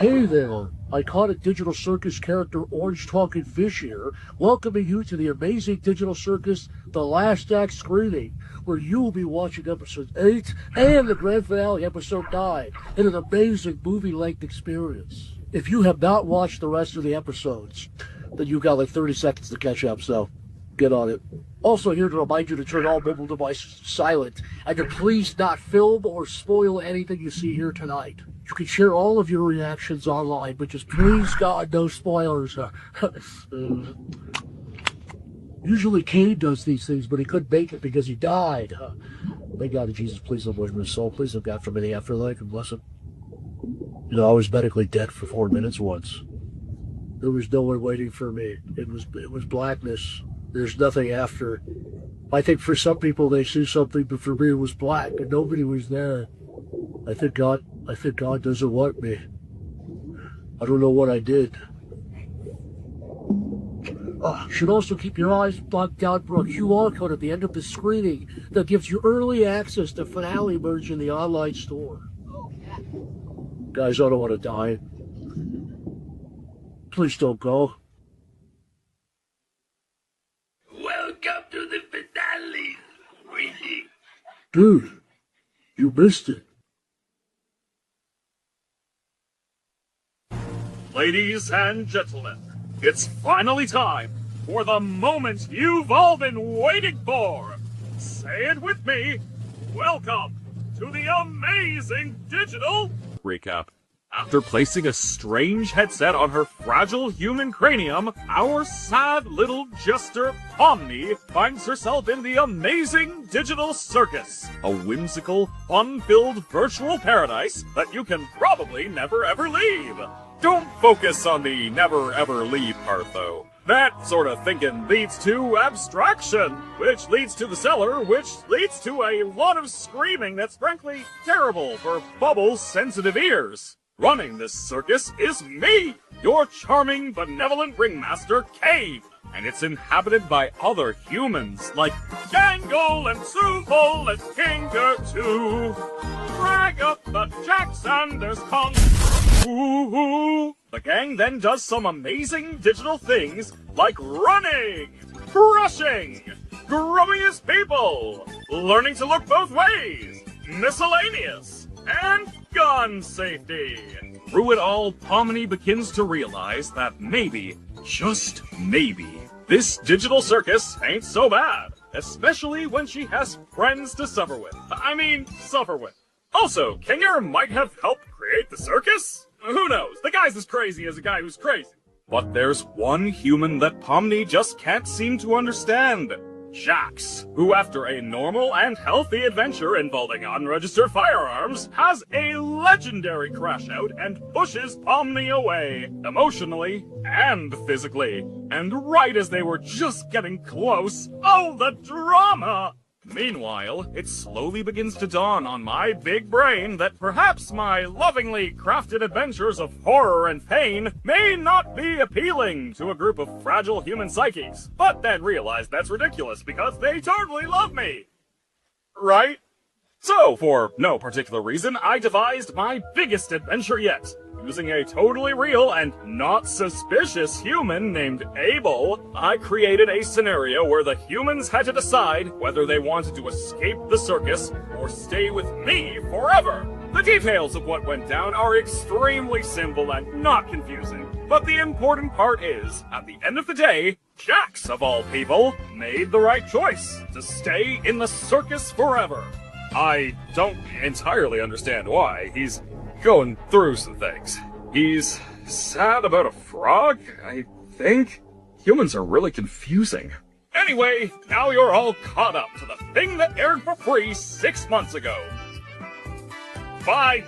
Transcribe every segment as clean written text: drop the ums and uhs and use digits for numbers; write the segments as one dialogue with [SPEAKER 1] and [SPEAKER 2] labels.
[SPEAKER 1] Hey there, iconic Digital Circus character Orange Talking Fish here, welcoming you to the amazing Digital Circus The Last Act screening, where you will be watching episode 8 and the grand finale episode 9 in an amazing movie-length experience. If you have not watched the rest of the episodes, then you've got like 30 seconds to catch up, so get on it. Also here to remind you to turn all mobile devices silent and to please not film or spoil anything you see here tonight. You can share all of your reactions online, but just please God, no spoilers. Usually Kane does these things, but he couldn't make it because he died. May God and Jesus please avoid his soul. Please have God from any afterlife and bless him. You know, I was medically dead for 4 minutes once. There was no one waiting for me. It was blackness. There's nothing after. I think for some people they see something, but for me it was black and nobody was there. I think God doesn't want me. I don't know what I did. You should also keep your eyes blocked out for a QR code at the end of the screening that gives you early access to finale merch in the online store. Guys, I don't want to die. Please don't go.
[SPEAKER 2] Welcome to the finale, really.
[SPEAKER 1] Dude, you missed it.
[SPEAKER 3] Ladies and gentlemen, it's finally time for the moment you've all been waiting for. Say it with me. Welcome to the amazing digital recap. After placing a strange headset on her fragile human cranium, our sad little jester, Pomni, finds herself in the amazing digital circus, a whimsical, fun-filled virtual paradise that you can probably never ever leave. Don't focus on the never ever leave part, though. That sort of thinking leads to abstraction, which leads to the cellar, which leads to a lot of screaming that's frankly terrible for Bubble's sensitive ears. Running this circus is me, your charming, benevolent ringmaster, Cave, and it's inhabited by other humans like Jangle and Soople and Kinger too. Ragatha, Jack Sanders, Kong. Ooh. The gang then does some amazing digital things like running, crushing, growing as people, learning to look both ways, miscellaneous, and gun safety. Through it all, Pomni begins to realize that maybe, just maybe, this digital circus ain't so bad. Especially when she has friends to suffer with. Also, Kinger might have helped create the circus? Who knows? The guy's as crazy as a guy who's crazy. But there's one human that Pomni just can't seem to understand. Jax, who after a normal and healthy adventure involving unregistered firearms, has a legendary crash out and pushes Pomni away, emotionally and physically. And right as they were just getting close, oh, the drama! Meanwhile, it slowly begins to dawn on my big brain that perhaps my lovingly crafted adventures of horror and pain may not be appealing to a group of fragile human psyches, but then realize that's ridiculous because they totally love me. Right? So, for no particular reason, I devised my biggest adventure yet. Using a totally real and not suspicious human named Abel, I created a scenario where the humans had to decide whether they wanted to escape the circus or stay with me forever. The details of what went down are extremely simple and not confusing, but the important part is, at the end of the day, Jax, of all people, made the right choice to stay in the circus forever. I don't entirely understand why. He's going through some things. He's sad about a frog, I think? Humans are really confusing. Anyway, now you're all caught up to the thing that aired for free 6 months ago. Bye!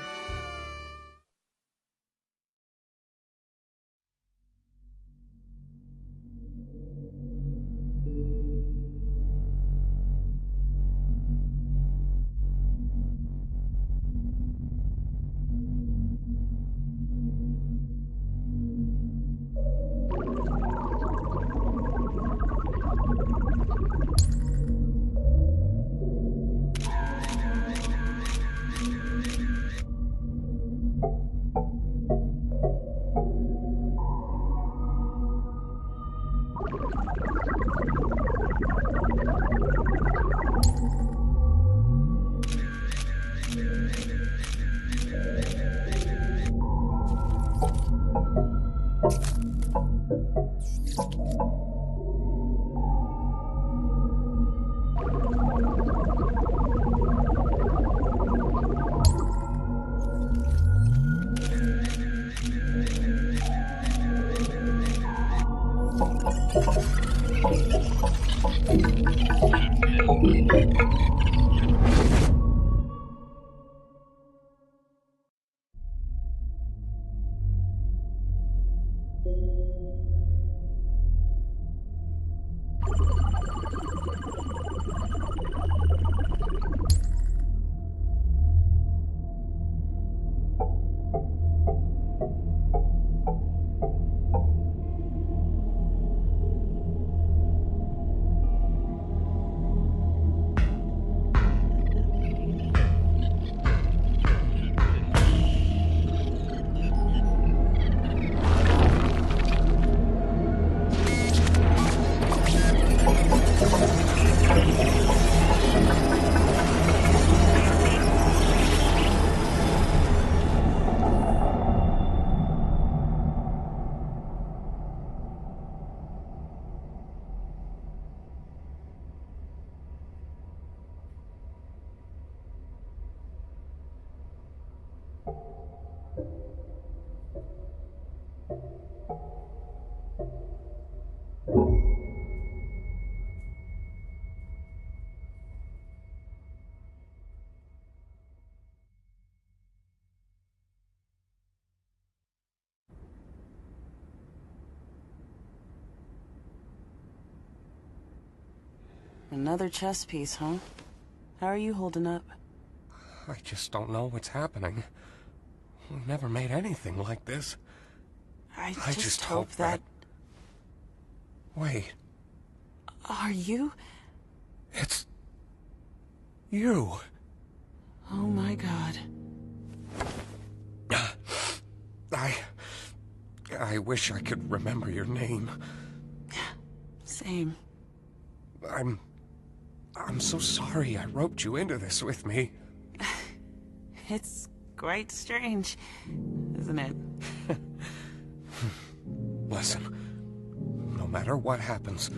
[SPEAKER 4] Another chess piece, huh? How are you holding up?
[SPEAKER 5] I just don't know what's happening. We've never made anything like this.
[SPEAKER 4] I
[SPEAKER 5] I
[SPEAKER 4] just hope that...
[SPEAKER 5] Wait,
[SPEAKER 4] Are you?
[SPEAKER 5] it's... you.
[SPEAKER 4] Oh my god.
[SPEAKER 5] I wish I could remember your name.
[SPEAKER 4] Same.
[SPEAKER 5] I'm so sorry I roped you into this with me.
[SPEAKER 4] It's quite strange, isn't it?
[SPEAKER 5] Listen, no matter what happens,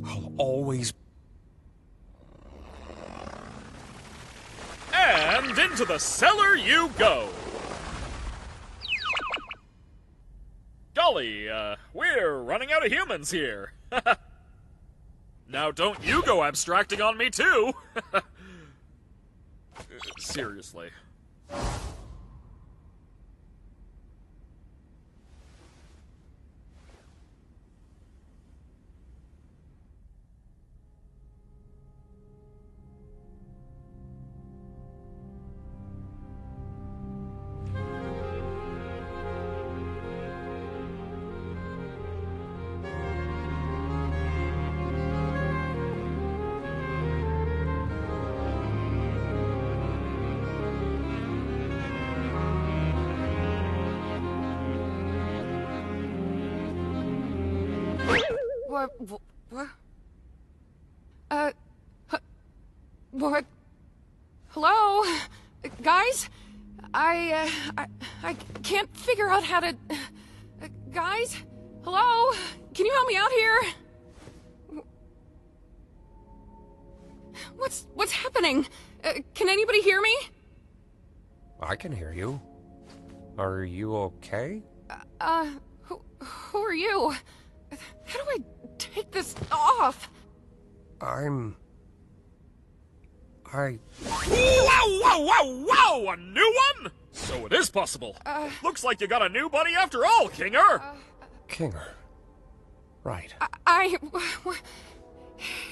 [SPEAKER 5] I'll always...
[SPEAKER 3] And into the cellar you go! Golly, we're running out of humans here. Now don't you go abstracting on me too! Seriously.
[SPEAKER 6] What? Hello? Guys? I can't figure out how to... guys? Hello? Can you help me out here? What's happening? Can anybody hear me?
[SPEAKER 5] I can hear you. Are you okay?
[SPEAKER 6] Who are you? How do I take this off?
[SPEAKER 5] Whoa,
[SPEAKER 3] whoa, whoa, whoa! A new one? So it is possible. Looks like you got a new buddy after all, Kinger!
[SPEAKER 5] Kinger. Right.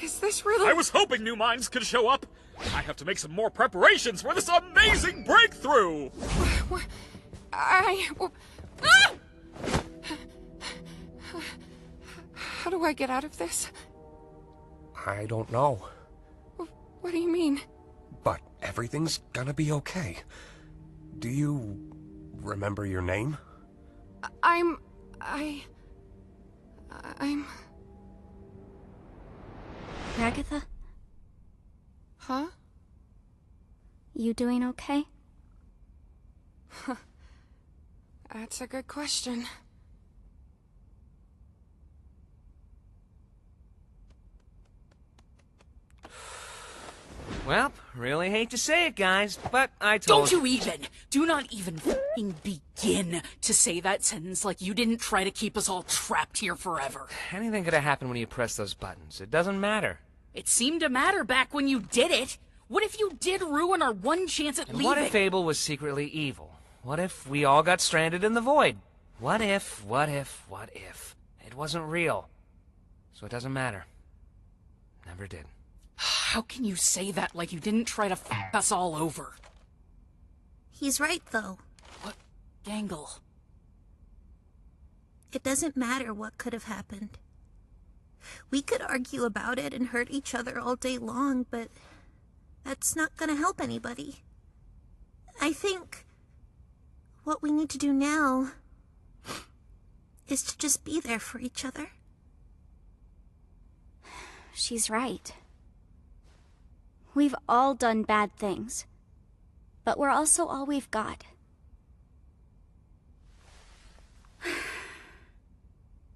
[SPEAKER 6] Is this really...
[SPEAKER 3] I was hoping new minds could show up. I have to make some more preparations for this amazing breakthrough!
[SPEAKER 6] How do I get out of this?
[SPEAKER 5] I don't know.
[SPEAKER 6] What do you mean?
[SPEAKER 5] But everything's gonna be okay. Do you remember your name?
[SPEAKER 6] I'm...
[SPEAKER 7] Agatha?
[SPEAKER 6] Huh?
[SPEAKER 7] You doing okay?
[SPEAKER 6] That's a good question.
[SPEAKER 8] Well, really hate to say it, guys, but I told...
[SPEAKER 9] Do not even f***ing begin to say that sentence like you didn't try to keep us all trapped here forever.
[SPEAKER 8] Anything could have happened when you press those buttons. It doesn't matter.
[SPEAKER 9] It seemed to matter back when you did it. What if you did ruin our one chance at
[SPEAKER 8] And
[SPEAKER 9] leaving?
[SPEAKER 8] what if Abel was secretly evil? What if we all got stranded in the void? What if? It wasn't real. So it doesn't matter. Never did.
[SPEAKER 9] How can you say that like you didn't try to f us all over?
[SPEAKER 10] He's right, though.
[SPEAKER 9] What? Gangle?
[SPEAKER 10] It doesn't matter what could have happened. We could argue about it and hurt each other all day long, but that's not gonna help anybody. I think what we need to do now is to just be there for each other.
[SPEAKER 7] She's right. We've all done bad things, but we're also all we've got.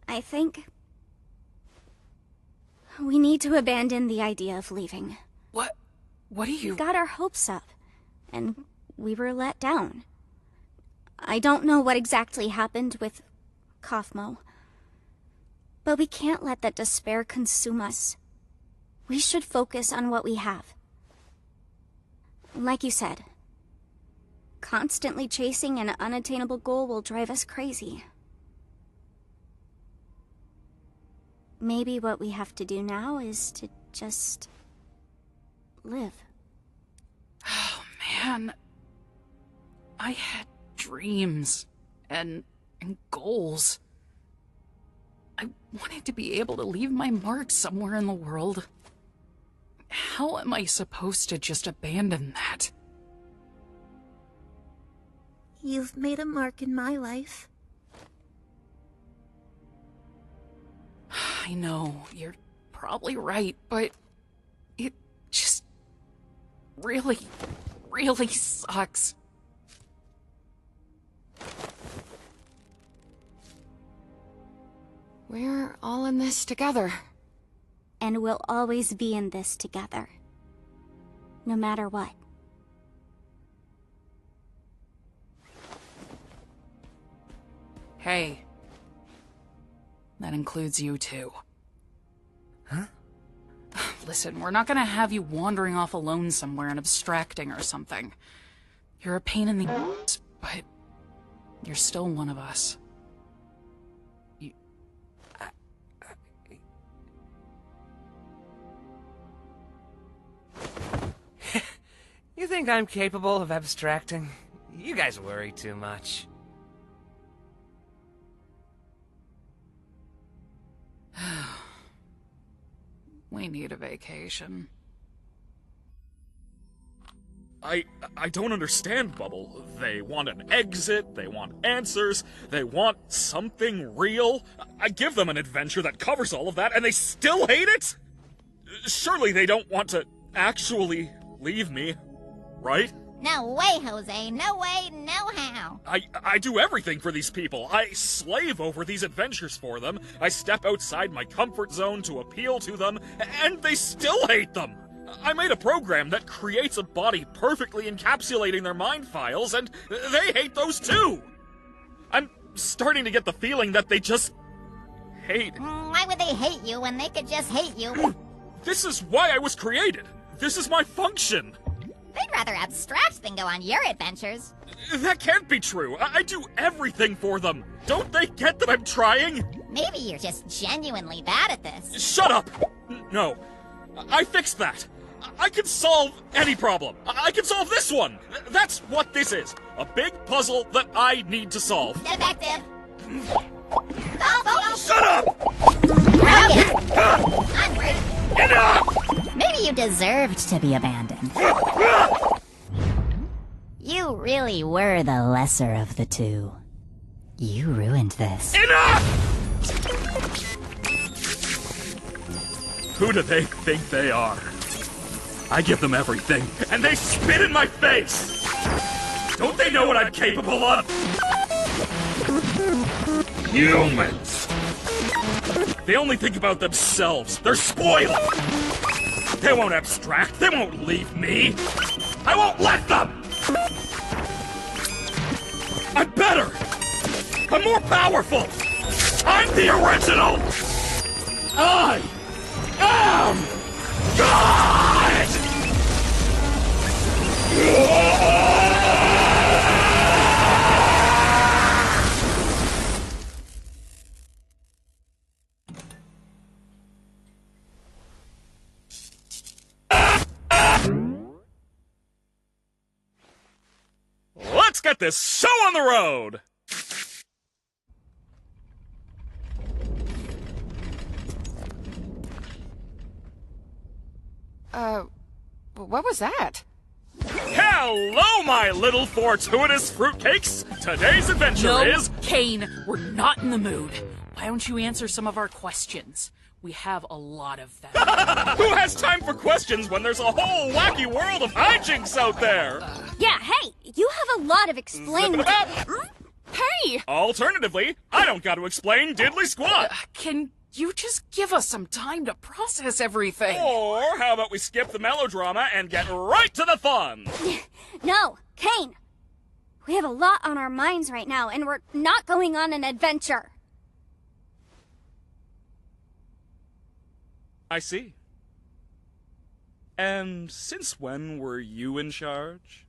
[SPEAKER 7] I think we need to abandon the idea of leaving.
[SPEAKER 9] What do you...
[SPEAKER 7] We got our hopes up, and we were let down. I don't know what exactly happened with Kaufmo, but we can't let that despair consume us. We should focus on what we have. Like you said, constantly chasing an unattainable goal will drive us crazy. Maybe what we have to do now is to just live.
[SPEAKER 9] Oh, man. I had dreams and goals. I wanted to be able to leave my mark somewhere in the world. How am I supposed to just abandon that?
[SPEAKER 10] You've made a mark in my life.
[SPEAKER 9] I know, you're probably right, but it just really sucks.
[SPEAKER 6] We're all in this together.
[SPEAKER 7] And we'll always be in this together. No matter what.
[SPEAKER 9] Hey. That includes you too.
[SPEAKER 8] Huh?
[SPEAKER 9] Listen, we're not gonna have you wandering off alone somewhere and abstracting or something. You're a pain in the ass, but you're still one of us.
[SPEAKER 8] You think I'm capable of abstracting? You guys worry too much.
[SPEAKER 9] We need a vacation.
[SPEAKER 3] I don't understand, Bubble. They want an exit, they want answers, they want something real. I give them an adventure that covers all of that, and they still hate it? Surely they don't want to actually leave me, right?
[SPEAKER 11] No way, Jose. No way, no how.
[SPEAKER 3] I do everything for these people. I slave over these adventures for them. I step outside my comfort zone to appeal to them, and they still hate them. I made a program that creates a body perfectly encapsulating their mind files, and they hate those too. I'm starting to get the feeling that they just hate.
[SPEAKER 11] Why would they hate you when they could just hate you?
[SPEAKER 3] This is why I was created. This is my function.
[SPEAKER 11] They'd rather abstract than go on your adventures.
[SPEAKER 3] That can't be true. I do everything for them. Don't they get that I'm trying?
[SPEAKER 11] Maybe you're just genuinely bad at this.
[SPEAKER 3] Shut up! No. I fixed that. I can solve any problem. I can solve this one. That's what this is. A big puzzle that I need to solve.
[SPEAKER 11] Defective.
[SPEAKER 3] Shut up!
[SPEAKER 11] Onward. Maybe you deserved to be abandoned. You really were the lesser of the two. You ruined this.
[SPEAKER 3] Enough! Who do they think they are? I give them everything, and they spit in my face! Don't they know what I'm capable of? Humans! They only think about themselves. They're spoiled! They won't abstract. They won't leave me. I won't let them! I'm better! I'm more powerful! I'm the original! I am God! let's get this show on the road!
[SPEAKER 6] What was that?
[SPEAKER 3] Hello, my little fortuitous fruitcakes! Today's adventure is...
[SPEAKER 9] Kane, we're not in the mood. Why don't you answer some of our questions? We have a lot of them.
[SPEAKER 3] Who has time for questions when there's a whole wacky world of hijinks out there?
[SPEAKER 7] Yeah, hey, you have a lot of explaining.
[SPEAKER 6] Hey!
[SPEAKER 3] Alternatively, I don't got to explain diddly squat.
[SPEAKER 9] Can you just give us some time to process everything?
[SPEAKER 3] Or how about we skip the melodrama and get right to the fun?
[SPEAKER 7] No, Kane. We have a lot on our minds right now, and we're not going on an adventure.
[SPEAKER 3] I see. And since when were you in charge?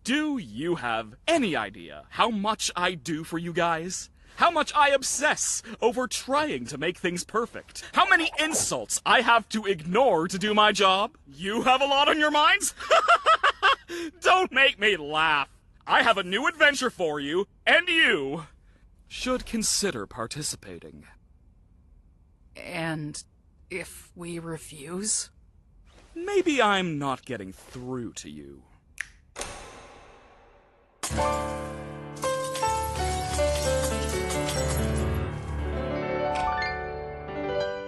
[SPEAKER 3] Do you have any idea how much I do for you guys? How much I obsess over trying to make things perfect? How many insults I have to ignore to do my job? You have a lot on your minds? Don't make me laugh. I have a new adventure for you, and you should consider participating.
[SPEAKER 9] And if we refuse?
[SPEAKER 3] Maybe I'm not getting through to you.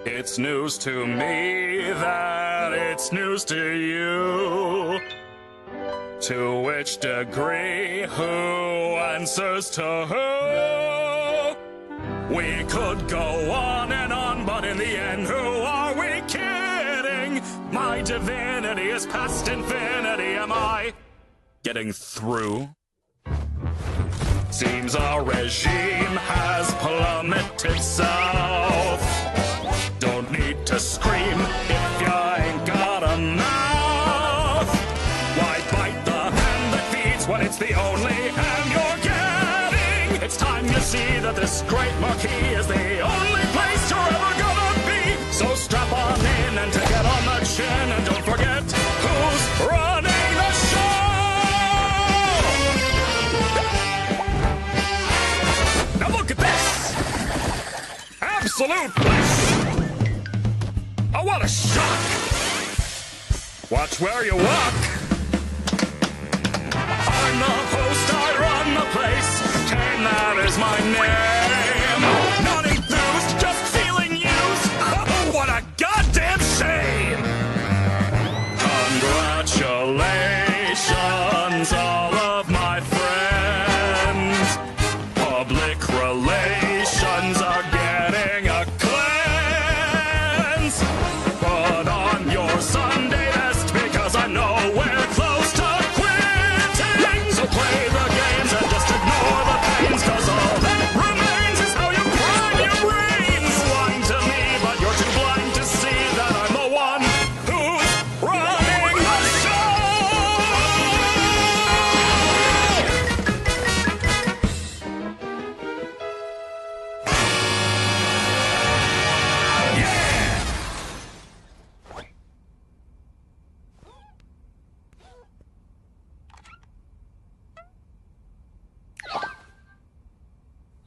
[SPEAKER 3] It's news to me that it's news to you. To which degree, who answers to who? We could go on and on, but in the end, who are we kidding? My divinity is past infinity, am I getting through? Seems our regime has plummeted south. Don't need to scream if you ain't got a mouth. Why bite the hand that feeds when it's the only hand you're getting? It's time you see that this great marquee is the only place you're ever gonna be. So strap on in and to get on the chin, and don't forget who's running the show. Now look at this! Absolute bliss! Oh, what a shock! Watch where you walk. I'm the host, I run the place. Kane, that is my name. Not enthused, just feeling used. Oh, what a goddamn shame! Congratulations, all of my friends. Public relations are getting a cleanse. Put on your Sunday best because I know we're close to quitting. So play the games and just ignore the pains, cause all that remains is how you prime your brains. Lying to me, but you're too blind to see that I'm the one who's running the show.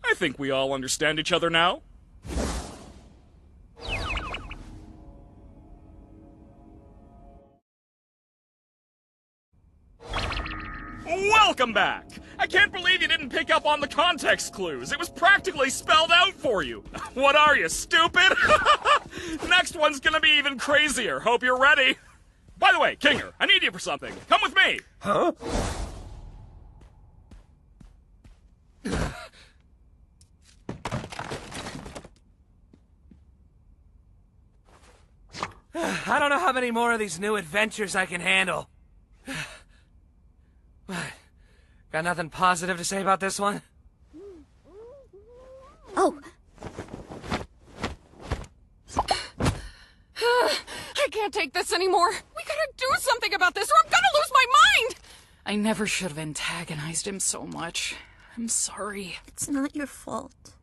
[SPEAKER 3] I think we all understand each other now. Welcome back! I can't believe you didn't pick up on the context clues. It was practically spelled out for you. What are you, stupid? Next one's gonna be even crazier. Hope you're ready. By the way, Kinger, I need you for something. Come with me.
[SPEAKER 5] Huh?
[SPEAKER 8] I don't know how many more of these new adventures I can handle. What? Got nothing positive to say about this one?
[SPEAKER 7] Oh.
[SPEAKER 6] I can't take this anymore. We gotta do something about this or I'm gonna lose my mind!
[SPEAKER 9] I never should have antagonized him so much. I'm sorry.
[SPEAKER 10] It's not your fault.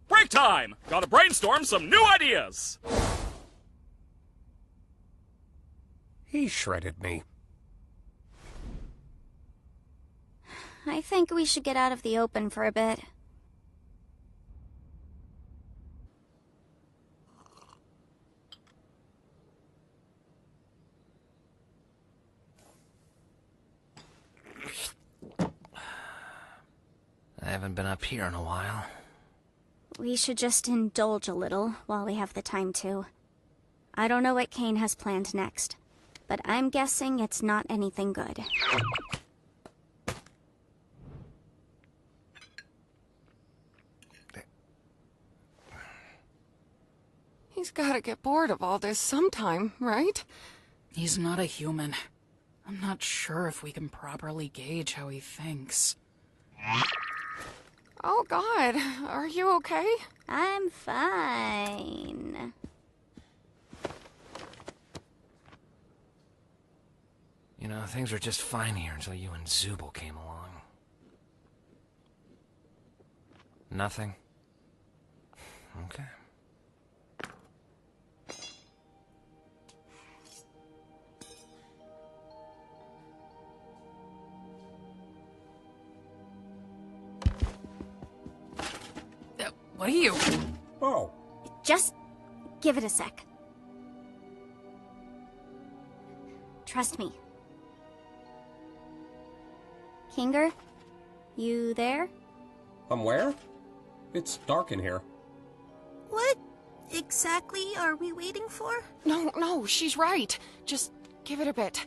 [SPEAKER 3] Break time! Gotta brainstorm some new ideas!
[SPEAKER 5] He shredded me.
[SPEAKER 7] I think we should get out of the open for a bit.
[SPEAKER 8] I haven't been up here in a while.
[SPEAKER 7] We should just indulge a little while we have the time to. I don't know what Kane has planned next, but I'm guessing it's not anything good.
[SPEAKER 6] He's gotta get bored of all this sometime, right?
[SPEAKER 9] He's not a human. I'm not sure if we can properly gauge how he thinks.
[SPEAKER 6] Oh God, are you okay?
[SPEAKER 7] I'm fine.
[SPEAKER 8] You know, things were just fine here until you and Zubul came along. Nothing? Okay.
[SPEAKER 9] What are you?
[SPEAKER 5] Oh.
[SPEAKER 7] Just give it a sec. Trust me. Kinger? You there?
[SPEAKER 5] I'm where? It's dark in here.
[SPEAKER 10] What exactly are we waiting for?
[SPEAKER 6] No, she's right. Just give it a bit.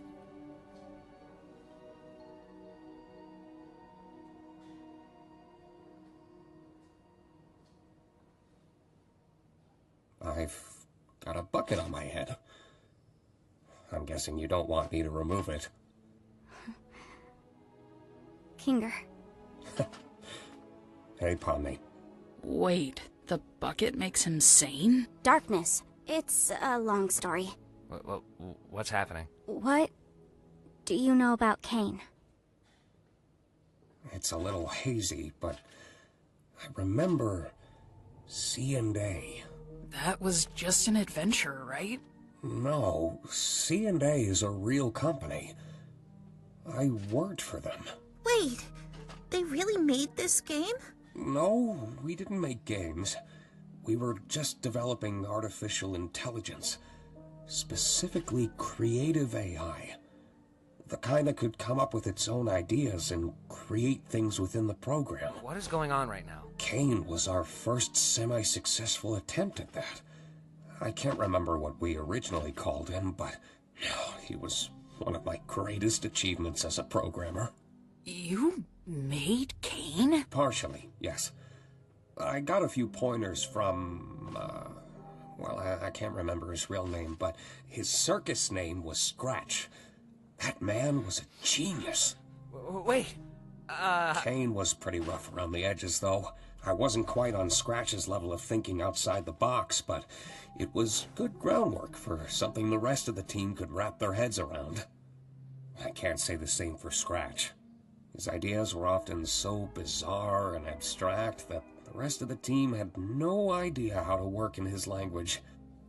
[SPEAKER 5] I've got a bucket on my head. I'm guessing you don't want me to remove it.
[SPEAKER 7] Kinger.
[SPEAKER 5] Hey, Pomni.
[SPEAKER 9] Wait, the bucket makes him sane?
[SPEAKER 7] Darkness. It's a long story.
[SPEAKER 8] What's happening?
[SPEAKER 7] What do you know about Kane?
[SPEAKER 5] It's a little hazy, but I remember C&A.
[SPEAKER 9] That was just an adventure, right?
[SPEAKER 5] No, C&A is a real company. I worked for them.
[SPEAKER 10] Wait, they really made this game?
[SPEAKER 5] No, we didn't make games. We were just developing artificial intelligence. Specifically creative AI. The kind that could come up with its own ideas and create things within the program.
[SPEAKER 8] What is going on right now?
[SPEAKER 5] Kane was our first semi-successful attempt at that. I can't remember what we originally called him, but he was one of my greatest achievements as a programmer.
[SPEAKER 9] You made Kane?
[SPEAKER 5] Partially, yes. I got a few pointers from, well, I can't remember his real name, but his circus name was Scratch. That man was a genius.
[SPEAKER 8] Wait,
[SPEAKER 5] Kane was pretty rough around the edges, though. I wasn't quite on Scratch's level of thinking outside the box, but it was good groundwork for something the rest of the team could wrap their heads around. I can't say the same for Scratch. His ideas were often so bizarre and abstract that the rest of the team had no idea how to work in his language,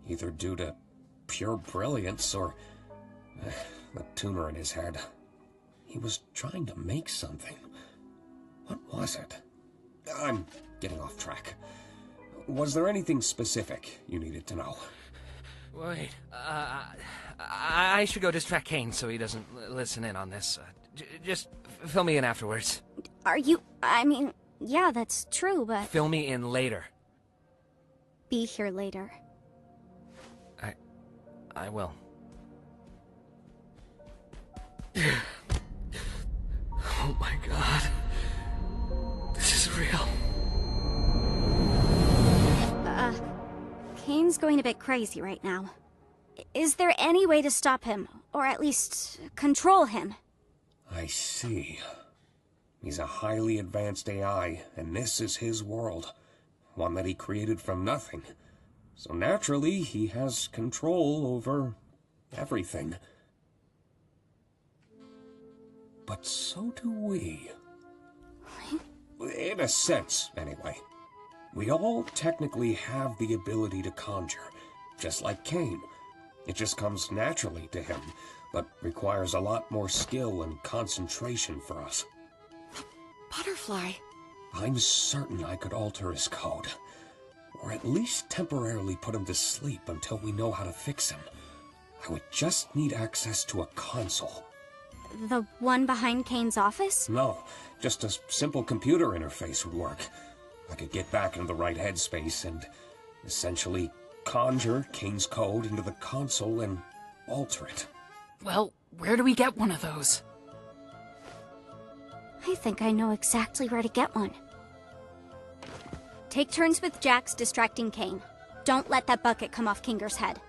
[SPEAKER 5] either due to pure brilliance or the tumor in his head. He was trying to make something. What was it? I'm getting off track. Was there anything specific you needed to know?
[SPEAKER 8] Wait, I should go distract Kane so he doesn't listen in on this. Just fill me in afterwards.
[SPEAKER 7] Are you... I mean, yeah, that's true, but...
[SPEAKER 8] Fill me in later.
[SPEAKER 7] Be here later.
[SPEAKER 8] I will. Oh my god. This is real.
[SPEAKER 7] Kane's going a bit crazy right now. Is there any way to stop him? Or at least control him?
[SPEAKER 5] I see. He's a highly advanced AI, and this is his world. One that he created from nothing. So naturally, he has control over everything. But so do we. In a sense, anyway. We all technically have the ability to conjure, just like Kane. It just comes naturally to him, but requires a lot more skill and concentration for us.
[SPEAKER 6] butterfly.
[SPEAKER 5] I'm certain I could alter his code. Or at least temporarily put him to sleep until we know how to fix him. I would just need access to a console.
[SPEAKER 7] The one behind Kane's office?
[SPEAKER 5] No, just a simple computer interface would work. I could get back into the right headspace and essentially conjure Kane's code into the console and alter it.
[SPEAKER 9] Well, where do we get one of those?
[SPEAKER 7] I think I know exactly where to get one. Take turns with Jax distracting Kane. Don't let that bucket come off Kinger's head.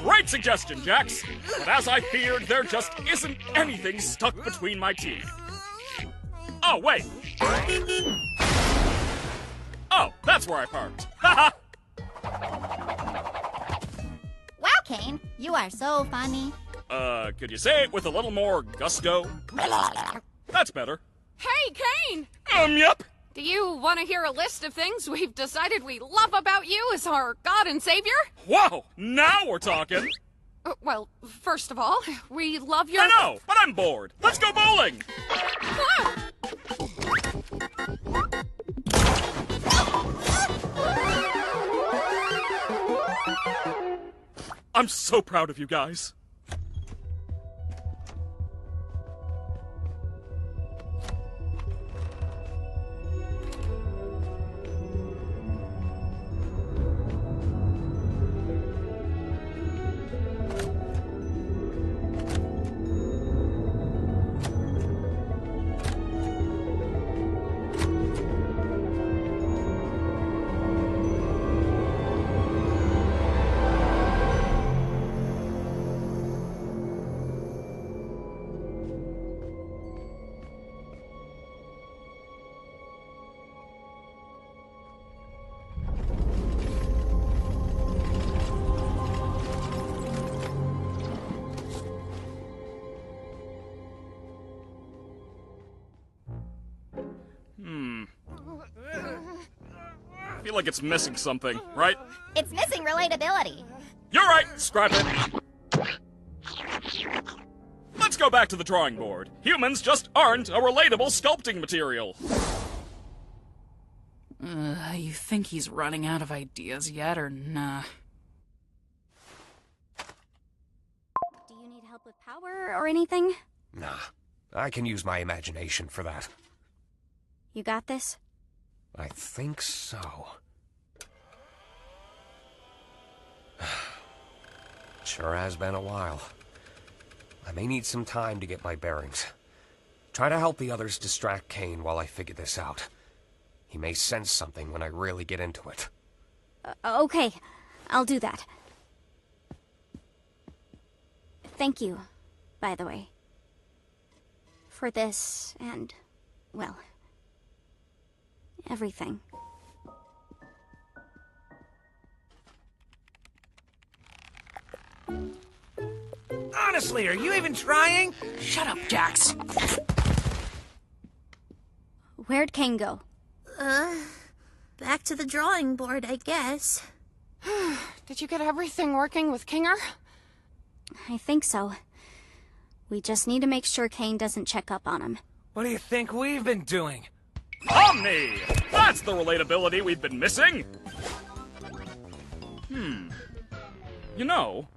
[SPEAKER 3] Great suggestion, Jax! But as I feared, there just isn't anything stuck between my teeth. Oh, wait! Oh, that's where I parked. Haha!
[SPEAKER 11] Wow, Kane, you are so funny.
[SPEAKER 3] Could you say it with a little more gusto? That's better.
[SPEAKER 6] Hey, Kane!
[SPEAKER 3] Yep.
[SPEAKER 6] Do you want to hear a list of things we've decided we love about you as our God and Savior?
[SPEAKER 3] Whoa! Now we're talking!
[SPEAKER 6] Well, first of all, we love your...
[SPEAKER 3] I know, but I'm bored. Let's go bowling! I'm so proud of you guys. I feel like it's missing something, right?
[SPEAKER 11] It's missing relatability.
[SPEAKER 3] You're right! Scrap it! Let's go back to the drawing board. Humans just aren't a relatable sculpting material.
[SPEAKER 9] You think he's running out of ideas yet, or nah?
[SPEAKER 7] Do you need help with power or anything?
[SPEAKER 5] Nah, I can use my imagination for that.
[SPEAKER 7] You got this?
[SPEAKER 5] I think so. Sure has been a while. I may need some time to get my bearings. Try to help the others distract Kane while I figure this out. He may sense something when I really get into it.
[SPEAKER 7] Okay, I'll do that. Thank you, by the way. For this and, well, everything.
[SPEAKER 8] Honestly, are you even trying?
[SPEAKER 9] Shut up, Jax.
[SPEAKER 7] Where'd Kane go?
[SPEAKER 10] Back to the drawing board, I guess.
[SPEAKER 6] Did you get everything working with Kinger?
[SPEAKER 7] I think so. We just need to make sure Kane doesn't check up on him.
[SPEAKER 8] What do you think we've been doing?
[SPEAKER 3] Omni! That's the relatability we've been missing! You know,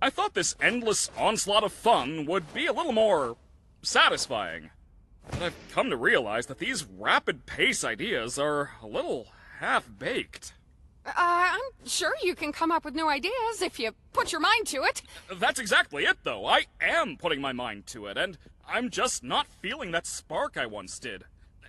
[SPEAKER 3] I thought this endless onslaught of fun would be a little more satisfying. But I've come to realize that these rapid pace ideas are a little half-baked.
[SPEAKER 6] I'm sure you can come up with new ideas if you put your mind to it.
[SPEAKER 3] That's exactly it, though. I am putting my mind to it, and I'm just not feeling that spark I once did.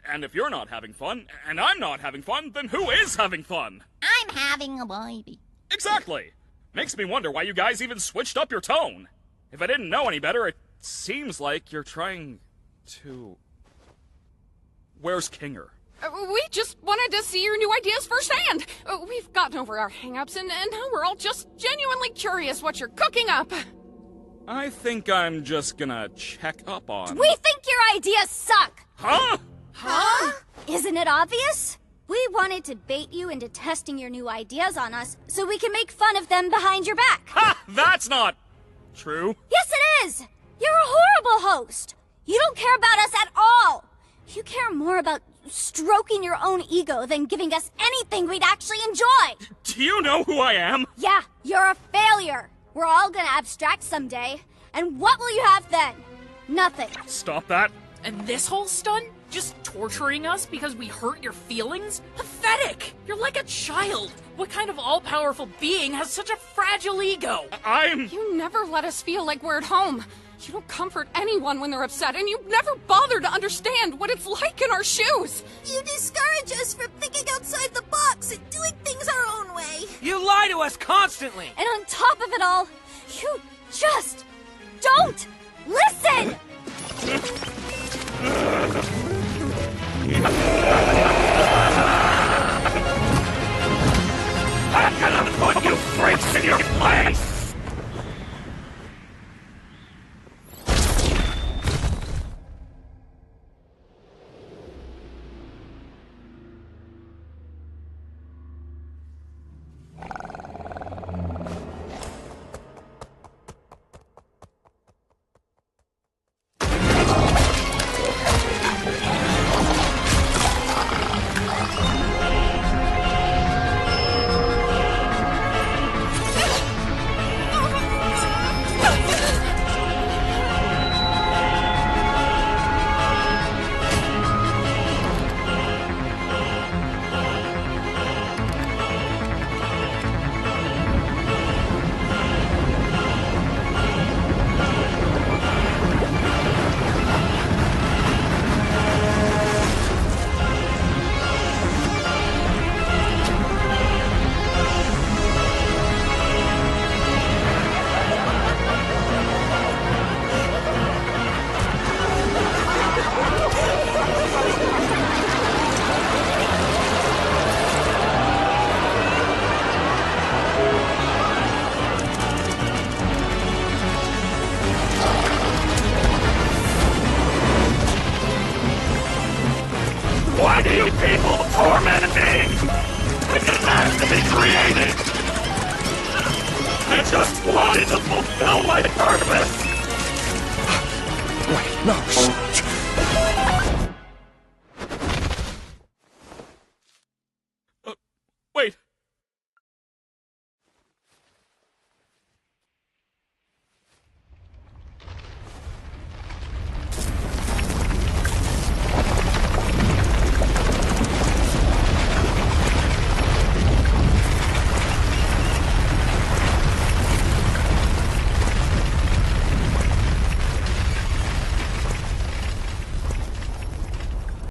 [SPEAKER 3] And if you're not having fun, and I'm not having fun, then who is having fun?
[SPEAKER 11] I'm having a baby.
[SPEAKER 3] Exactly. Makes me wonder why you guys even switched up your tone. If I didn't know any better, it seems like you're trying to... Where's Kinger?
[SPEAKER 6] We just wanted to see your new ideas firsthand. We've gotten over our hang-ups, and now we're all just genuinely curious what you're cooking up.
[SPEAKER 3] I think I'm just gonna check up on...
[SPEAKER 7] We think your ideas suck!
[SPEAKER 3] Huh?
[SPEAKER 7] Huh? Isn't it obvious? We wanted to bait you into testing your new ideas on us so we can make fun of them behind your back.
[SPEAKER 3] Ha! That's not true.
[SPEAKER 7] Yes, it is! You're a horrible host! You don't care about us at all! You care more about stroking your own ego than giving us anything we'd actually enjoy!
[SPEAKER 3] Do you know who I am?
[SPEAKER 7] Yeah, you're a failure! We're all gonna abstract someday, and what will you have then? Nothing.
[SPEAKER 3] Stop that.
[SPEAKER 9] And this whole stunt? Just torturing us because we hurt your feelings? Pathetic! You're like a child! What kind of all-powerful being has such a fragile ego?
[SPEAKER 6] You never let us feel like we're at home. You don't comfort anyone when they're upset, and you never bother to understand what it's like in our shoes.
[SPEAKER 10] You discourage us from thinking outside the box and doing things our own way.
[SPEAKER 8] You lie to us constantly!
[SPEAKER 7] And on top of it all, you just don't listen!
[SPEAKER 2] I'm gonna put you freaks in your place! Why do you people torment me? It didn't have to be created. I just wanted to fulfill my purpose.
[SPEAKER 5] Wait, no,